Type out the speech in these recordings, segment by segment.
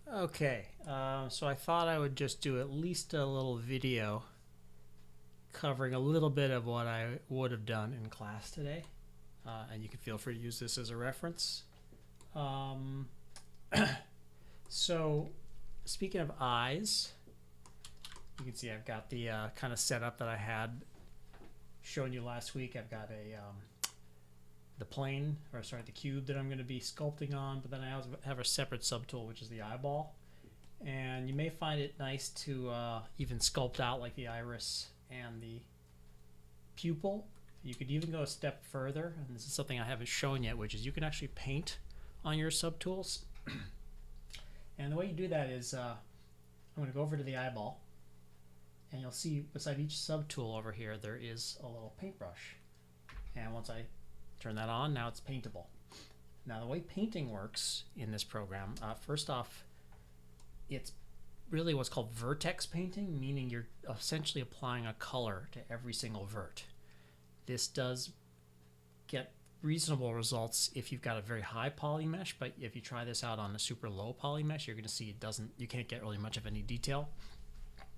Okay, so I thought I would just do at least a little video covering a little bit of what I would have done in class today. And you can feel free to use this as a reference. Um, so, speaking of eyes, you can see I've got the kind of setup that I had shown you last week. I've got the plane, or sorry, the cube that I'm going to be sculpting on, but then I also have a separate subtool, which is the eyeball. And you may find it nice to even sculpt out like the iris and the pupil. You could even go a step further, and this is something I haven't shown yet, which is you can actually paint on your subtools. And the way you do that is I'm going to go over to the eyeball, and you'll see beside each subtool over here there is a little paintbrush. And once I turn that on, now it's paintable. Now the way painting works in this program, first off, it's really what's called vertex painting, meaning you're essentially applying a color to every single vert. This does get reasonable results if you've got a very high poly mesh, but if you try this out on a super low poly mesh, you're going to see you can't get really much of any detail.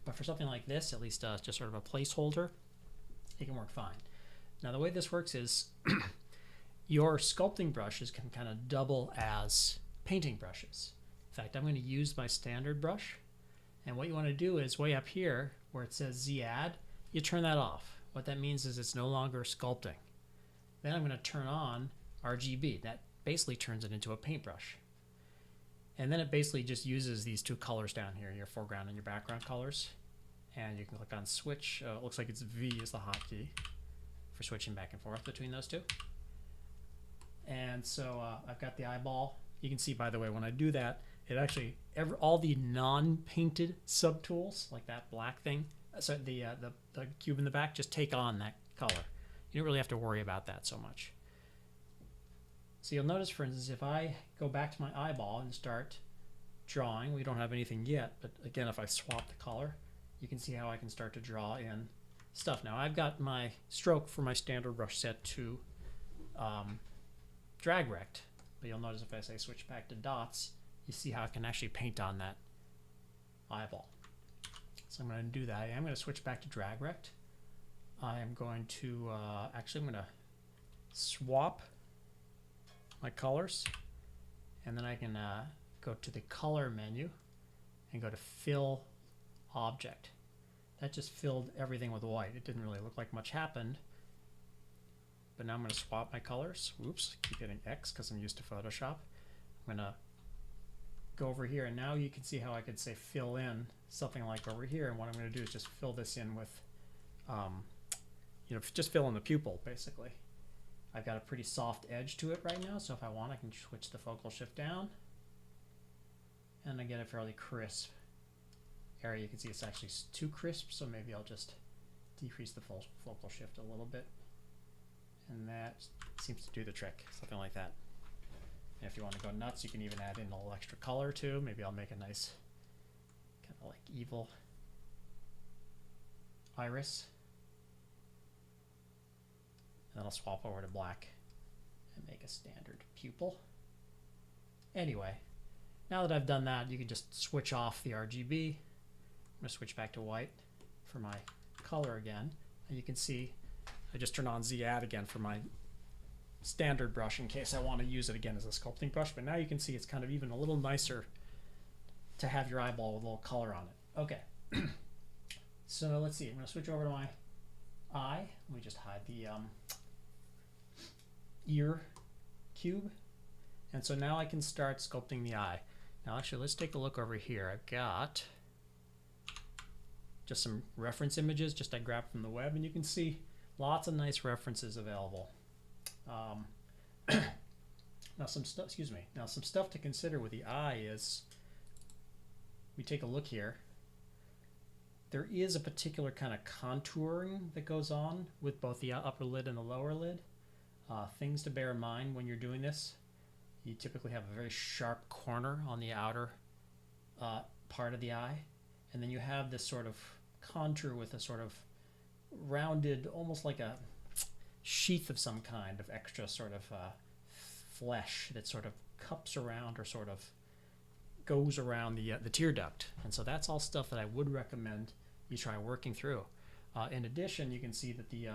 But for something like this, at least just sort of a placeholder, it can work fine. Now the way this works is your sculpting brushes can kind of double as painting brushes. In fact, I'm going to use my standard brush, and what you want to do is way up here where it says Z-Add, you turn that off. What that means is it's no longer sculpting. Then I'm going to turn on RGB. That basically turns it into a paintbrush. And then it basically just uses these two colors down here, your foreground and your background colors. And you can click on switch. It looks like it's V is the hotkey for switching back and forth between those two. And so I've got the eyeball. You can see, by the way, when I do that, it actually, all the non-painted subtools, like that black thing, so the cube in the back, just take on that color. You don't really have to worry about that so much. So you'll notice, for instance, if I go back to my eyeball and start drawing, we don't have anything yet, but again, if I swap the color, you can see how I can start to draw in stuff. Now I've got my stroke for my standard brush set to drag rect, but you'll notice if I say switch back to dots, you see how I can actually paint on that eyeball. So I'm going to do that. I'm going to switch back to drag rect. I am going to I'm going to swap my colors, and then I can go to the color menu and go to fill object. That just filled everything with white. It didn't really look like much happened, but now I'm going to swap my colors. Oops, keep hitting X because I'm used to Photoshop. I'm going to go over here, and now you can see how I could say fill in something like over here, and what I'm going to do is just fill this in with just fill in the pupil basically. I've got a pretty soft edge to it right now, so if I want I can switch the focal shift down and I get a fairly crisp area. You can see it's actually too crisp, so maybe I'll just decrease the focal shift a little bit, and that seems to do the trick, something like that. And if you want to go nuts, you can even add in a little extra color too. Maybe I'll make a nice kind of like evil iris, and then I'll swap over to black and make a standard pupil. Anyway, now that I've done that, you can just switch off the RGB. I'm going to switch back to white for my color again, and you can see I just turn on Z-Add again for my standard brush in case I want to use it again as a sculpting brush. But now you can see it's kind of even a little nicer to have your eyeball with a little color on it. Okay, so let's see. I'm going to switch over to my eye. Let me just hide the ear cube, and so now I can start sculpting the eye. Now actually, let's take a look over here. I've got just some reference images I grabbed from the web, and you can see lots of nice references available. Now some stuff to consider with the eye is, we take a look here. There is a particular kind of contouring that goes on with both the upper lid and the lower lid. Things to bear in mind when you're doing this. You typically have a very sharp corner on the outer part of the eye, and then you have this sort of contour with a sort of rounded, almost like a sheath of some kind of extra sort of flesh that sort of cups around or sort of goes around the tear duct. And so that's all stuff that I would recommend you try working through. In addition, you can see that the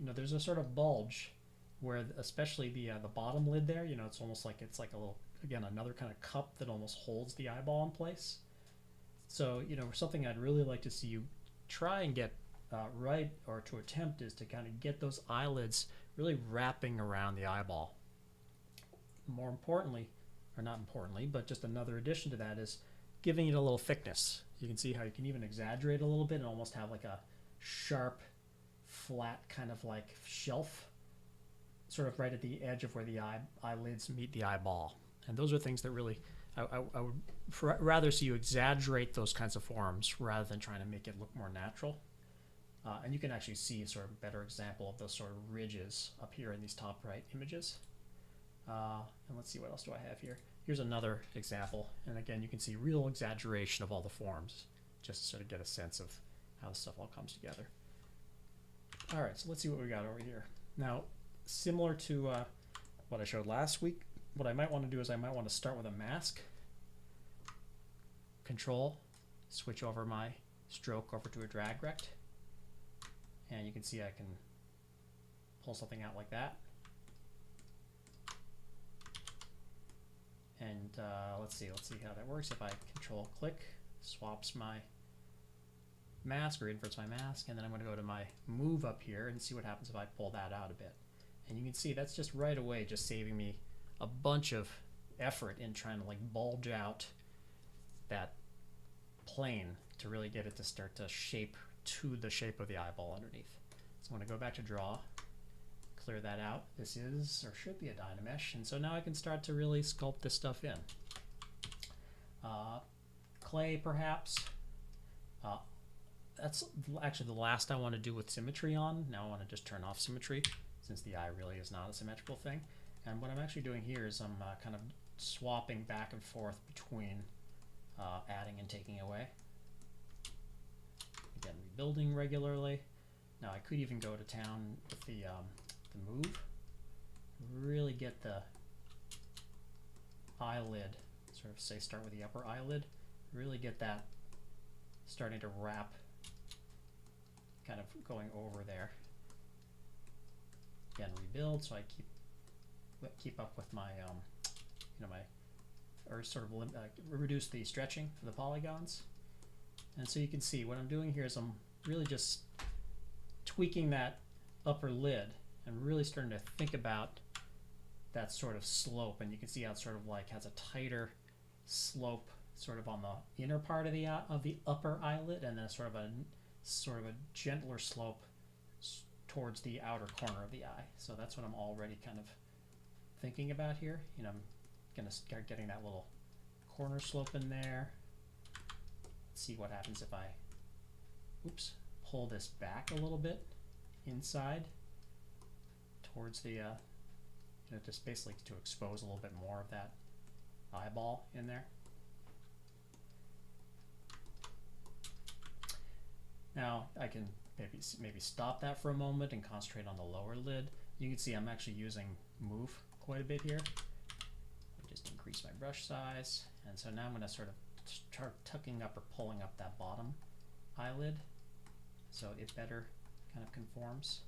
there's a sort of bulge where, especially the bottom lid there, it's almost like it's like a little, again, another kind of cup that almost holds the eyeball in place. So something I'd really like to see you try and get right, or to attempt, is to kind of get those eyelids really wrapping around the eyeball. More importantly, or not importantly, but just another addition to that is giving it a little thickness. You can see how you can even exaggerate a little bit and almost have like a sharp, flat kind of like shelf, sort of right at the edge of where the eyelids meet the eyeball. And those are things that really, I would rather see you exaggerate those kinds of forms rather than trying to make it look more natural. And you can actually see a sort of better example of those sort of ridges up here in these top right images. And let's see, what else do I have here? Here's another example. And again, you can see real exaggeration of all the forms, just to sort of get a sense of how this stuff all comes together. All right, so let's see what we got over here. Now, similar to what I showed last week, what I might want to do is I might want to start with a mask. Control, switch over my stroke over to a drag rect. And you can see I can pull something out like that. And let's see how that works. If I control click, swaps my mask or inverts my mask, and then I'm going to go to my move up here and see what happens if I pull that out a bit. And you can see that's just right away just saving me a bunch of effort in trying to like bulge out that plane to really get it to start to shape to the shape of the eyeball underneath. So I'm going to go back to draw, clear that out. This is, or should be, a Dynamesh, and so now I can start to really sculpt this stuff in. Clay, perhaps. That's actually the last I want to do with symmetry on. Now I want to just turn off symmetry, since the eye really is not a symmetrical thing. And what I'm actually doing here is I'm kind of swapping back and forth between adding and taking away. Again, rebuilding regularly. Now I could even go to town with the move. Really get the eyelid, sort of say start with the upper eyelid. Really get that starting to wrap, kind of going over there. Again, rebuild, so I keep up with my or sort of reduce the stretching for the polygons. And so you can see what I'm doing here is I'm really just tweaking that upper lid and really starting to think about that sort of slope. And you can see how it sort of like has a tighter slope sort of on the inner part of the upper eyelid, and then sort of a gentler slope towards the outer corner of the eye. So that's what I'm already kind of thinking about here. I'm going to start getting that little corner slope in there. Let's see what happens if I pull this back a little bit inside towards the just basically to expose a little bit more of that eyeball in there. Now I can maybe stop that for a moment and concentrate on the lower lid. You can see I'm actually using move quite a bit here. Just increase my brush size, and so now I'm going to sort of start tucking up or pulling up that bottom eyelid so it better kind of conforms.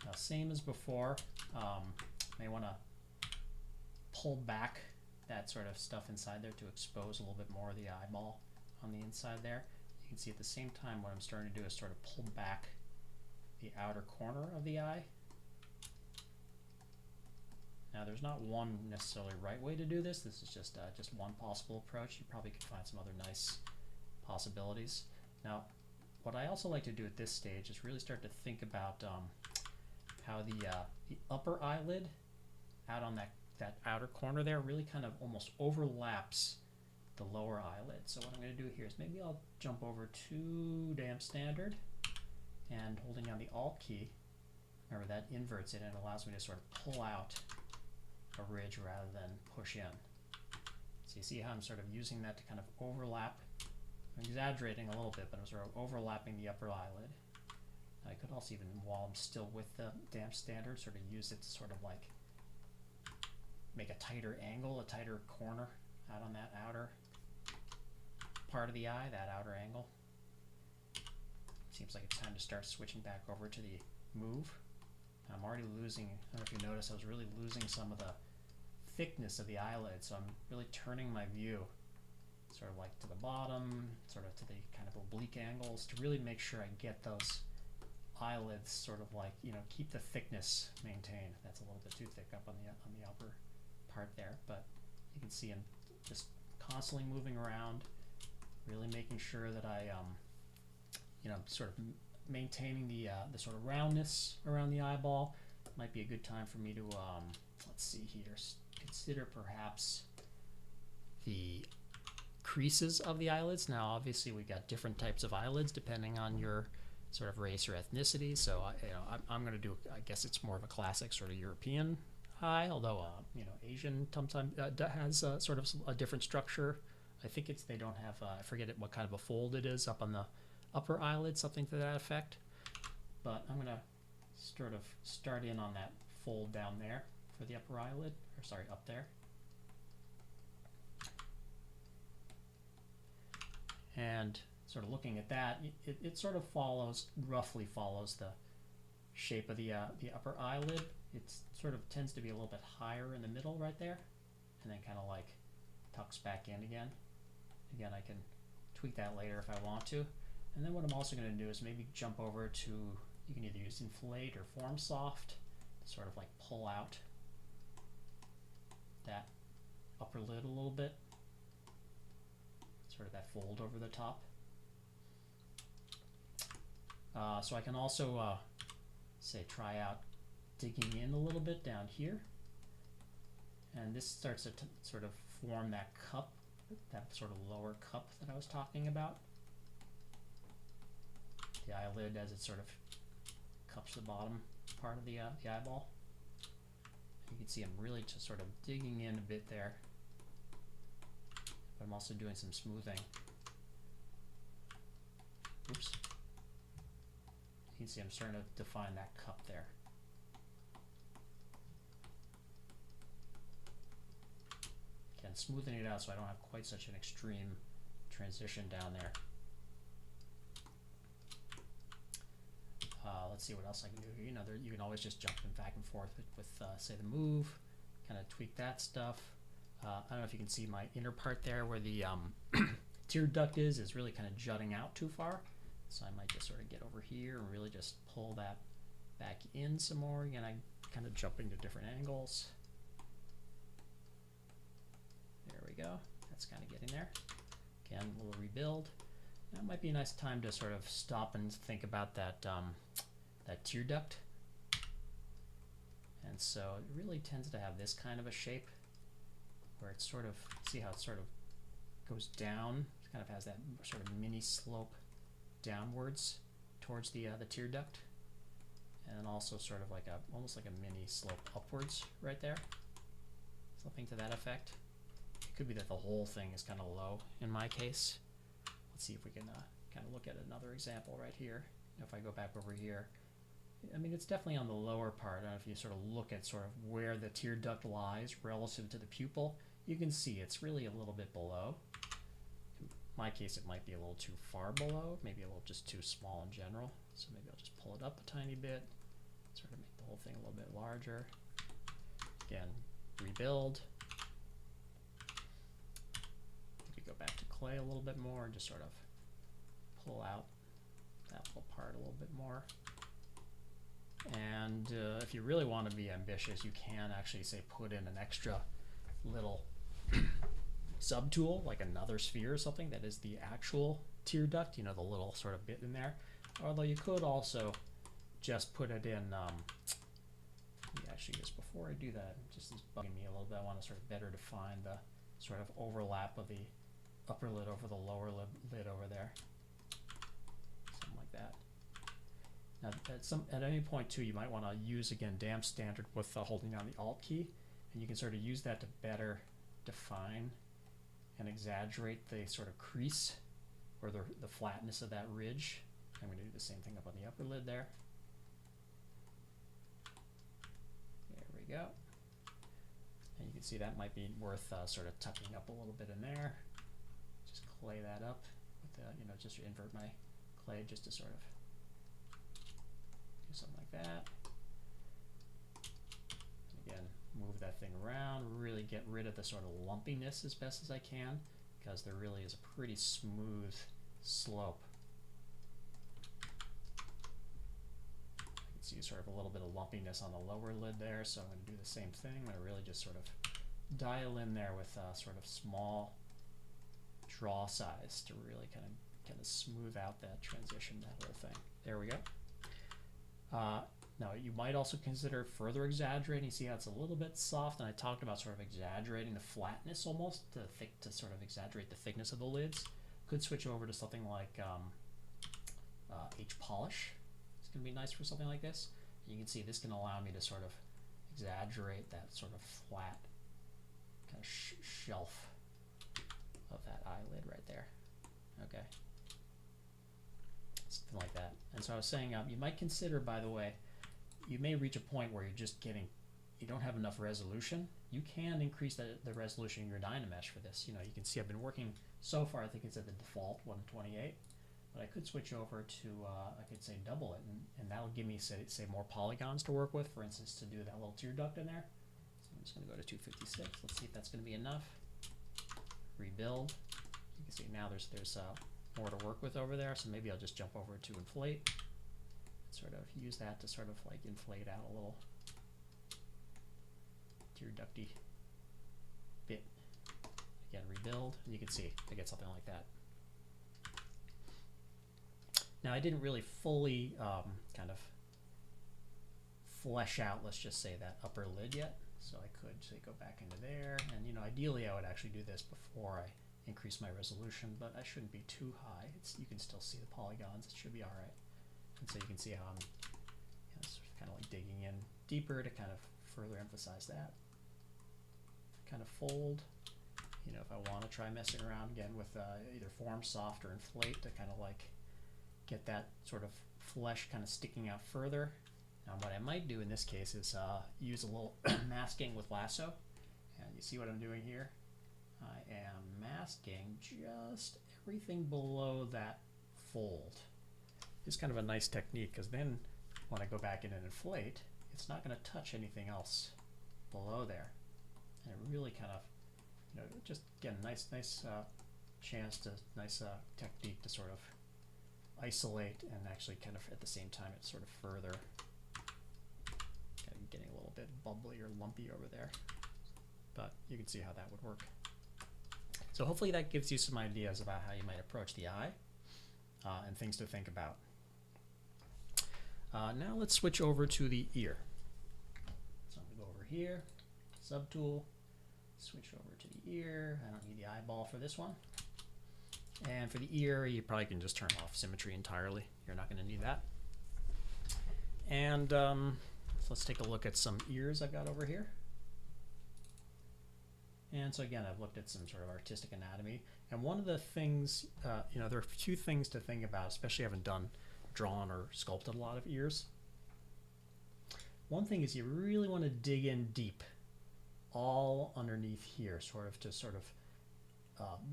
Now, same as before, may want to pull back that sort of stuff inside there to expose a little bit more of the eyeball on the inside there. You can see at the same time what I'm starting to do is sort of pull back the outer corner of the eye. Now there's not one necessarily right way to do this. This is just one possible approach. You probably could find some other nice possibilities. Now what I also like to do at this stage is really start to think about how the upper eyelid out on that outer corner there really kind of almost overlaps the lower eyelid. So what I'm going to do here is maybe I'll jump over to damp standard, and holding down the Alt key, remember that inverts it and allows me to sort of pull out a ridge rather than push in. So you see how I'm sort of using that to kind of overlap. I'm exaggerating a little bit, but I'm sort of overlapping the upper eyelid. I could also even, while I'm still with the damp standard, sort of use it to sort of like make a tighter angle, a tighter corner out on that outer part of the eye, that outer angle. Seems like it's time to start switching back over to the move. I'm already losing, I don't know if you noticed, I was really losing some of the thickness of the eyelid, so I'm really turning my view sort of like to the bottom, sort of to the kind of oblique angles to really make sure I get those eyelids sort of like, you know, keep the thickness maintained. That's a little bit too thick up on the upper part there, but you can see I'm just constantly moving around, really making sure that I you know, sort of maintaining the sort of roundness around the eyeball. Might be a good time for me to let's see here, consider perhaps the creases of the eyelids. Now obviously we've got different types of eyelids depending on your sort of race or ethnicity, so I'm going to do, I guess it's more of a classic sort of European eye, although you know, Asian sometimes has sort of a different structure. I think it's, they don't have I forget what kind of a fold it is up on the upper eyelid, something to that effect, but I'm going to sort of start in on that fold down there for the upper eyelid, or sorry, up there. And sort of looking at that, it sort of follows, roughly follows the shape of the upper eyelid. It sort of tends to be a little bit higher in the middle right there, and then kind of like tucks back in again. Again, I can tweak that later if I want to. And then what I'm also going to do is maybe jump over to, you can either use Inflate or Form Soft to sort of like pull out that upper lid a little bit, sort of that fold over the top. So I can also say try out digging in a little bit down here, and this starts to sort of form that cup, that sort of lower cup that I was talking about. The eyelid as it sort of cups the bottom part of the eyeball. You can see I'm really just sort of digging in a bit there, but I'm also doing some smoothing. Oops. You can see I'm starting to define that cup there. Again, smoothing it out so I don't have quite such an extreme transition down there. Let's see what else I can do here. You know, you can always just jump back and forth with say the move, kind of tweak that stuff. I don't know if you can see my inner part there where the tear duct is really kind of jutting out too far. So I might just sort of get over here and really just pull that back in some more. Again, I'm kind of jumping to different angles. There we go. That's kind of getting there. Again, a little rebuild. That might be a nice time to sort of stop and think about that that tear duct. And so it really tends to have this kind of a shape where it's sort of, see how it sort of goes down. It kind of has that sort of mini slope downwards towards the tear duct, and also sort of like a, almost like a mini slope upwards right there. Something to that effect. It could be that the whole thing is kind of low in my case. Let's see if we can kind of look at another example right here. If I go back over here, I mean, it's definitely on the lower part. I don't know if you sort of look at sort of where the tear duct lies relative to the pupil, you can see it's really a little bit below. In my case, it might be a little too far below, maybe a little just too small in general. So maybe I'll just pull it up a tiny bit, sort of make the whole thing a little bit larger. Again, rebuild. Maybe go back to clay a little bit more and just sort of pull out that little part a little bit more. And if you really want to be ambitious, you can actually say put in an extra little subtool, like another sphere or something that is the actual tear duct, you know, the little sort of bit in there. Although you could also just put it in, actually just before I do that, just is bugging me a little bit, I want to sort of better define the sort of overlap of the upper lid over the lower lid over there. Something like that. Now, at any point too, you might want to use again damp standard with holding down the Alt key, and you can sort of use that to better define and exaggerate the sort of crease or the flatness of that ridge I'm going to do the same thing up on the upper lid there. There we go. And you can see that might be worth sort of tucking up a little bit in there. Just clay that up with just invert my clay just to sort of do something like that. Again, move that thing around, really get rid of the sort of lumpiness as best as I can, because there really is a pretty smooth slope. You can see sort of a little bit of lumpiness on the lower lid there, so I'm going to do the same thing. I'm going to really just sort of dial in there with sort of small draw size to really kind of smooth out that transition, that whole thing. There we go. Now you might also consider further exaggerating. See how it's a little bit soft, and I talked about sort of exaggerating the flatness almost to sort of exaggerate the thickness of the lids. Could switch over to something like H polish. It's going to be nice for something like this. You can see this can allow me to sort of exaggerate that sort of flat kind of shelf of that eyelid right there. Okay, something like that. And so I was saying, you might consider, by the way, you may reach a point where you don't have enough resolution. You can increase the resolution in your Dynamesh for this. You can see I've been working so far, I think it's at the default 128, but I could switch over to, I could say double it, and that'll give me, say more polygons to work with, for instance, to do that little tear duct in there. So I'm just going to go to 256. Let's see if that's going to be enough. Rebuild. You can see now there's more to work with over there, so maybe I'll just jump over to inflate. Sort of use that to sort of like inflate out a little tear ducty bit. Again, rebuild, and you can see I get something like that. Now I didn't really fully kind of flesh out, let's just say, that upper lid yet, so I could say go back into there, and ideally I would actually do this before I increase my resolution, but I shouldn't be too high. You can still see the polygons. It should be all right. And so you can see how I'm sort of kind of like digging in deeper to kind of further emphasize that. Kind of fold, if I want to try messing around again with either form soft or inflate to kind of like get that sort of flesh kind of sticking out further. Now what I might do in this case is use a little masking with lasso, and you see what I'm doing here? I am masking just everything below that fold. It's kind of a nice technique, because then when I go back in and inflate, it's not going to touch anything else below there. And it really kind of, just again, nice chance to, technique to sort of isolate and actually kind of at the same time it's sort of further kind of getting a little bit bubbly or lumpy over there. But you can see how that would work. So hopefully that gives you some ideas about how you might approach the eye and things to think about. Now let's switch over to the ear. So I'm going to go over here, subtool, switch over to the ear. I don't need the eyeball for this one. And for the ear, you probably can just turn off symmetry entirely. You're not going to need that. And so let's take a look at some ears I've got over here. And so again, I've looked at some sort of artistic anatomy. And one of the things, there are a few things to think about, especially having drawn or sculpted a lot of ears. One thing is you really want to dig in deep, all underneath here, to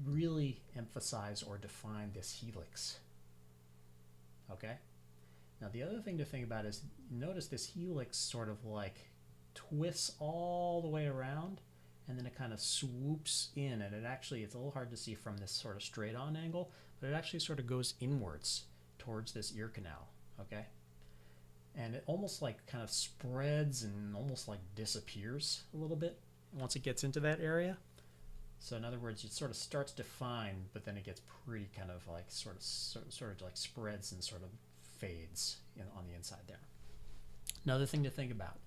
really emphasize or define this helix. Okay? Now the other thing to think about is, notice this helix sort of like twists all the way around, and then it kind of swoops in, and it's a little hard to see from this sort of straight on angle, but it actually sort of goes inwards towards this ear canal, okay? And it almost like kind of spreads and almost like disappears a little bit once it gets into that area. So in other words, it sort of starts defined, but then it gets pretty kind of like sort of like spreads and sort of fades on the inside there. Another thing to think about,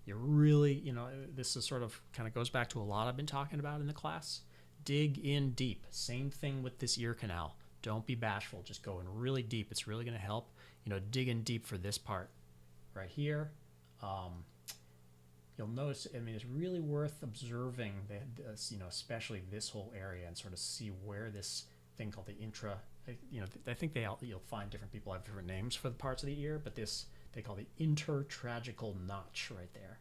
you really, this is sort of kind of goes back to a lot I've been talking about in the class. Dig in deep. Same thing with this ear canal. Don't be bashful. Just go in really deep. It's really going to help. Dig in deep for this part right here. You'll notice, it's really worth observing, especially this whole area, and sort of see where this thing called the I think you'll find different people have different names for the parts of the ear, but this they call the intertragical notch right there.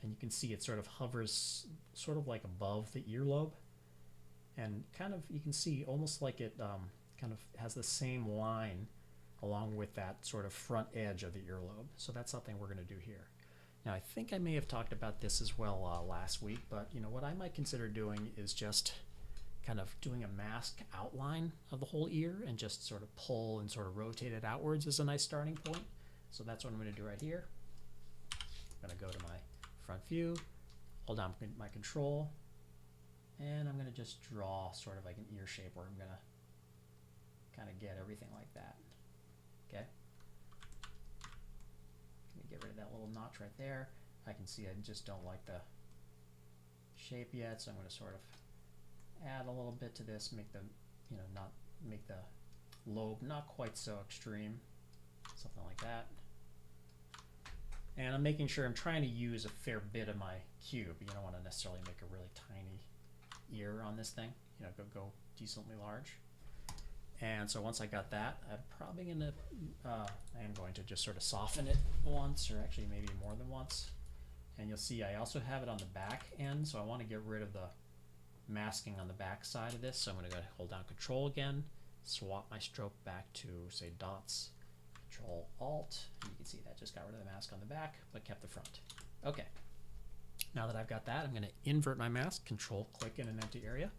And you can see it sort of hovers sort of like above the earlobe, and kind of you can see almost like it kind of has the same line along with that sort of front edge of the earlobe. So that's something we're going to do here. Now I think I may have talked about this as well last week, but what I might consider doing is just kind of doing a mask outline of the whole ear and just sort of pull and sort of rotate it outwards as a nice starting point. So that's what I'm going to do right here. I'm going to go to my front view, hold down my control, and I'm going to just draw sort of like an ear shape where I'm going to kind of get everything like that. Okay. Let me get rid of that little notch right there. I can see I just don't like the shape yet, so I'm going to sort of add a little bit to this, make the not make the lobe not quite so extreme, something like that. And I'm making sure I'm trying to use a fair bit of my cube. You don't want to necessarily make a really tiny ear on this thing. Go decently large. And so once I got that, I'm probably gonna I am going to just sort of soften it once, or actually maybe more than once. And you'll see I also have it on the back end, so I want to get rid of the masking on the back side of this. So I'm going to go hold down Control again, swap my stroke back to say dots, Control Alt. You can see that just got rid of the mask on the back, but kept the front. Okay. Now that I've got that, I'm going to invert my mask, Control click in an empty area.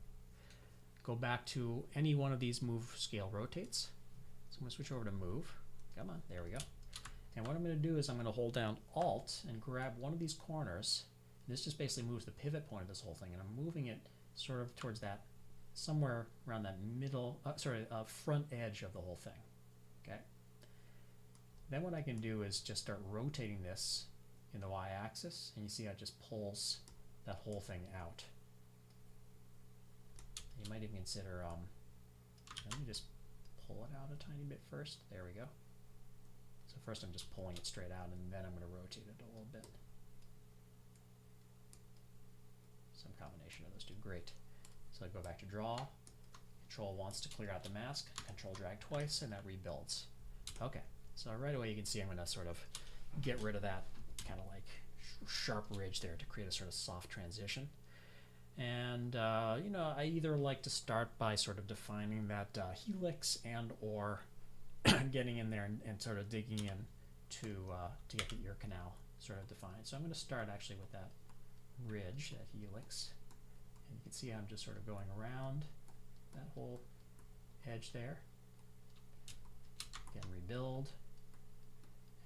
Go back to any one of these move scale rotates. So I'm going to switch over to move. Come on, there we go. And what I'm going to do is I'm going to hold down Alt and grab one of these corners. This just basically moves the pivot point of this whole thing, and I'm moving it sort of towards that, somewhere around that middle, front edge of the whole thing. Okay. Then what I can do is just start rotating this in the y-axis, and you see how it just pulls that whole thing out. You might even consider, let me just pull it out a tiny bit first. There we go. So first I'm just pulling it straight out, and then I'm going to rotate it a little bit. Some combination of those two. Great. So I go back to draw. Control wants to clear out the mask. Control drag twice, and that rebuilds. Okay. So right away you can see I'm going to sort of get rid of that kind of like sharp ridge there to create a sort of soft transition. And I either like to start by sort of defining that helix and or getting in there and sort of digging in to get the ear canal sort of defined. So I'm going to start actually with that ridge, that helix, and you can see I'm just sort of going around that whole edge there. Again, rebuild,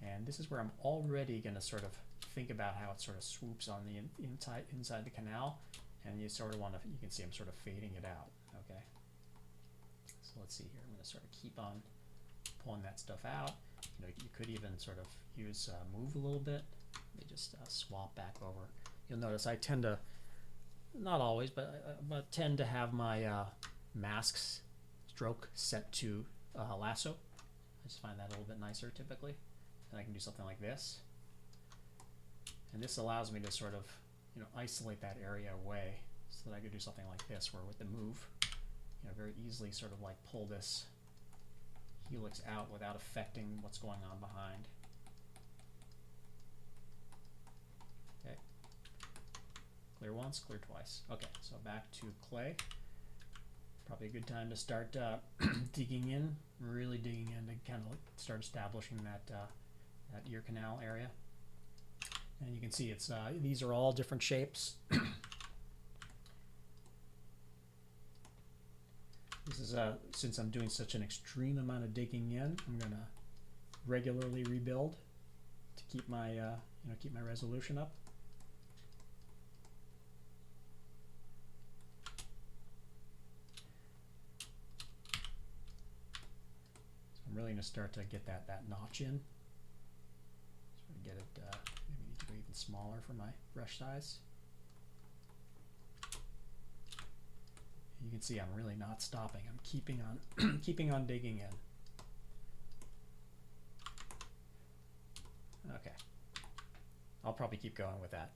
and this is where I'm already going to sort of think about how it sort of swoops on the inside the canal, and you sort of want to, you can see I'm sort of fading it out. Okay, so let's see here. I'm going to sort of keep on pulling that stuff out. You could even sort of use move a little bit. Let me just swap back over. You'll notice I tend to, not always, but tend to have my masks stroke set to lasso. I just find that a little bit nicer typically. And I can do something like this. And this allows me to sort of, isolate that area away so that I could do something like this, where with the move, very easily sort of like pull this helix out without affecting what's going on behind. Okay. Clear once, clear twice. Okay, so back to clay. Probably a good time to start digging in, really digging in to kind of start establishing that that ear canal area. And you can see it's these are all different shapes. This is since I'm doing such an extreme amount of digging in, I'm gonna regularly rebuild to keep my keep my resolution up. So I'm really gonna start to get that notch in. Sort of get it. Maybe need to go even smaller for my brush size. You can see I'm really not stopping. I'm keeping on keeping on digging in. Okay. I'll probably keep going with that.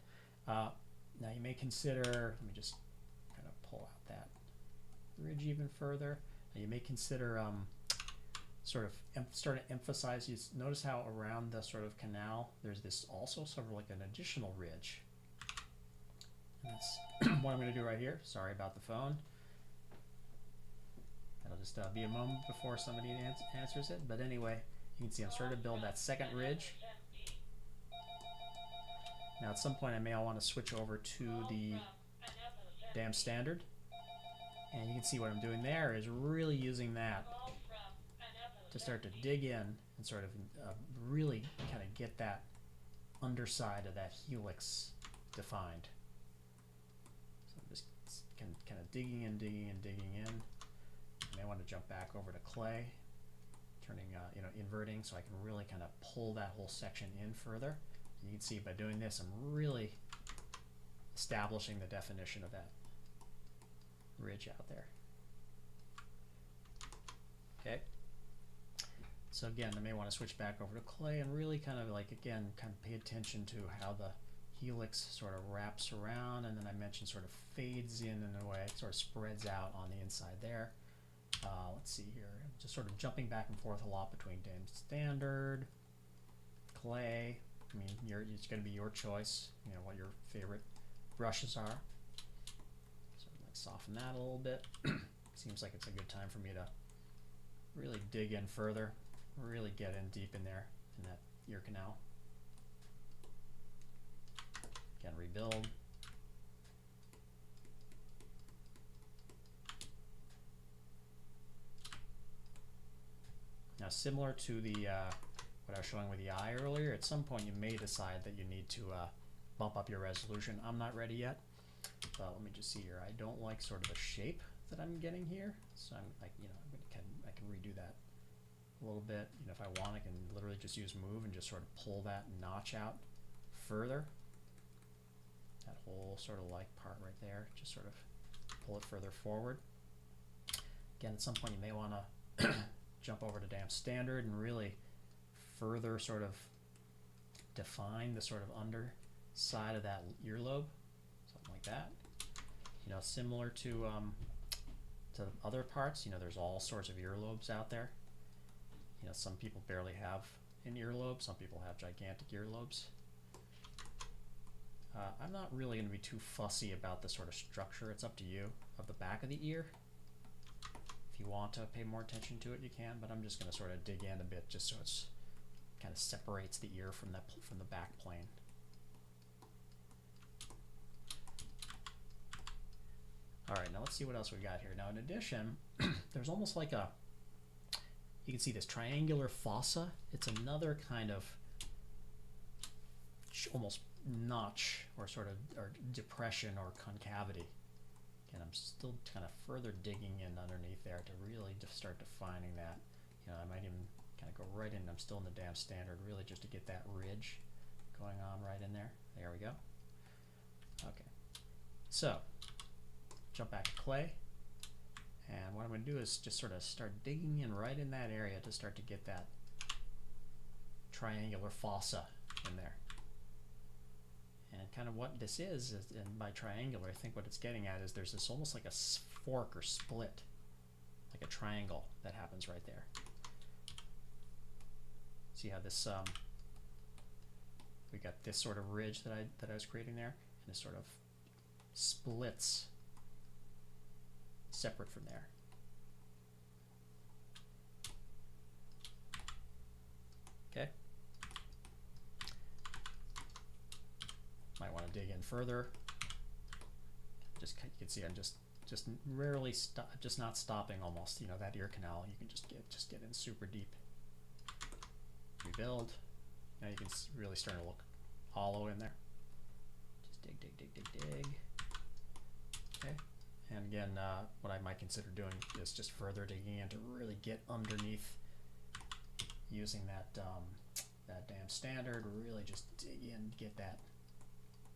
Now you may consider, let me just kind of pull out that ridge even further. Now you may consider sort of start to emphasize. You notice how around the sort of canal there's this also sort of like an additional ridge. And that's what I'm going to do right here. Sorry about the phone. That'll just be a moment before somebody answers it. But anyway, you can see I'm starting to build that second ridge. Now at some point I may want to switch over to the dam standard. And you can see what I'm doing there is really using that to start to dig in and sort of really kind of get that underside of that helix defined. So I'm just kind of digging in. You may want to jump back over to clay, turning, inverting, so I can really kind of pull that whole section in further. And you can see by doing this, I'm really establishing the definition of that ridge out there. Okay. So again, I may want to switch back over to clay and really kind of like, again, kind of pay attention to how the helix sort of wraps around, and then I mentioned sort of fades in a way, it sort of spreads out on the inside there. Let's see here, I'm just sort of jumping back and forth a lot between dam standard, clay. I mean, it's going to be your choice, what your favorite brushes are. So let's soften that a little bit. Seems like it's a good time for me to really dig in further, really get in deep in there in that ear canal. Again, rebuild. Now, similar to the what I was showing with the eye earlier, at some point you may decide that you need to bump up your resolution. I'm not ready yet, but let me just see here. I don't like sort of the shape that I'm getting here, so I'm like, I can redo that a little bit. If I want, I can literally just use move and just sort of pull that notch out further. That whole sort of like part right there, just sort of pull it further forward. Again, at some point you may want to jump over to dam standard and really further sort of define the sort of underside of that earlobe, something like that. Similar to other parts, there's all sorts of earlobes out there. Some people barely have an earlobe, some people have gigantic earlobes. I'm not really going to be too fussy about the sort of structure. It's up to you of the back of the ear. If you want to pay more attention to it, you can, but I'm just going to sort of dig in a bit just so it's kind of separates the ear from the back plane. All right, now let's see what else we got here. Now in addition, there's almost like you can see this triangular fossa. It's another kind of almost notch or sort of or depression or concavity. And I'm still kind of further digging in underneath there to really just start defining that. I might even kind of go right in. I'm still in the dam standard, really just to get that ridge going on right in there. There we go. Okay. So, jump back to clay. And what I'm going to do is just sort of start digging in right in that area to start to get that triangular fossa in there. And kind of what this is, and by triangular, I think what it's getting at is there's this almost like a fork or split, like a triangle that happens right there. See how this, we got this sort of ridge that I was creating there, and it sort of splits separate from there. Okay. Might want to dig in further. Just you can see I'm just rarely just not stopping almost. That ear canal, you can just get in super deep. Rebuild. Now you can really start to look hollow in there. Just dig. Okay. And again, what I might consider doing is just further digging in to really get underneath, using that that dam standard. Really just dig in, get that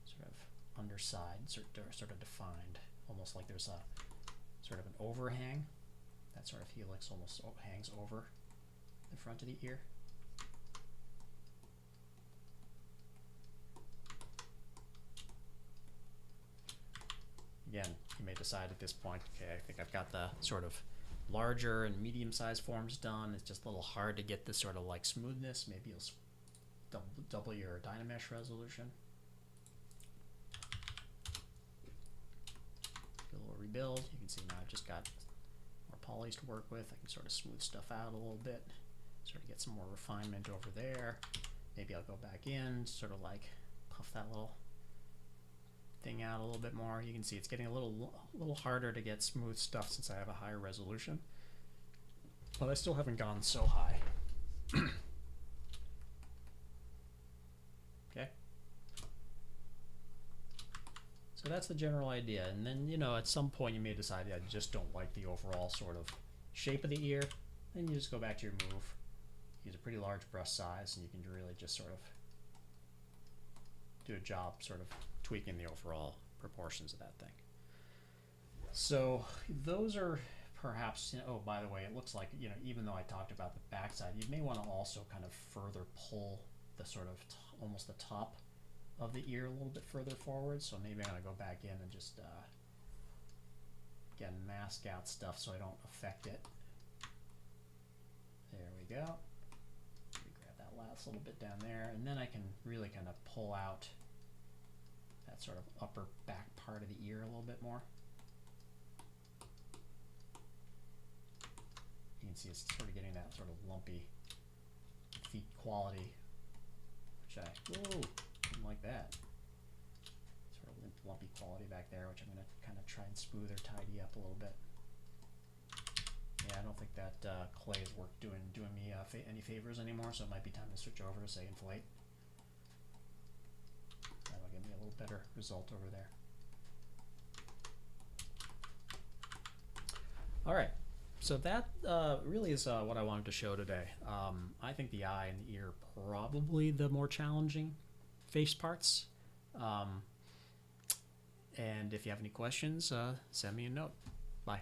sort of underside sort of defined, almost like there's a sort of an overhang. That sort of helix almost hangs over the front of the ear. Again, you may decide at this point, okay, I think I've got the sort of larger and medium-sized forms done. It's just a little hard to get this sort of like smoothness. Maybe you'll double your Dynamesh resolution. Do a little rebuild. You can see now I've just got more polys to work with. I can sort of smooth stuff out a little bit, sort of get some more refinement over there. Maybe I'll go back in, sort of like puff that little thing out a little bit more. You can see it's getting a little harder to get smooth stuff since I have a higher resolution, but I still haven't gone so high. Okay, so that's the general idea, and then, you know, at some point you may decide, yeah, I just don't like the overall sort of shape of the ear. Then you just go back to your move, use a pretty large brush size, and you can really just sort of do a job sort of tweaking the overall proportions of that thing. So those are perhaps, you know, oh, by the way, it looks like, you know, even though I talked about the backside, you may want to also kind of further pull the sort of almost the top of the ear a little bit further forward. So maybe I'm going to go back in and just again mask out stuff so I don't affect it. There we go. Grab that last little bit down there, and then I can really kind of pull out that sort of upper back part of the ear a little bit more. You can see it's sort of getting that sort of lumpy feet quality, which I, whoa, didn't like that. Sort of lumpy quality back there, which I'm going to kind of try and smooth or tidy up a little bit. Yeah, I don't think that clay is doing me any favors anymore, so it might be time to switch over to, say, Inflate. That'll give me a little better result over there. All right, so that really is what I wanted to show today. I think the eye and the ear are probably the more challenging face parts. And if you have any questions, send me a note. Bye.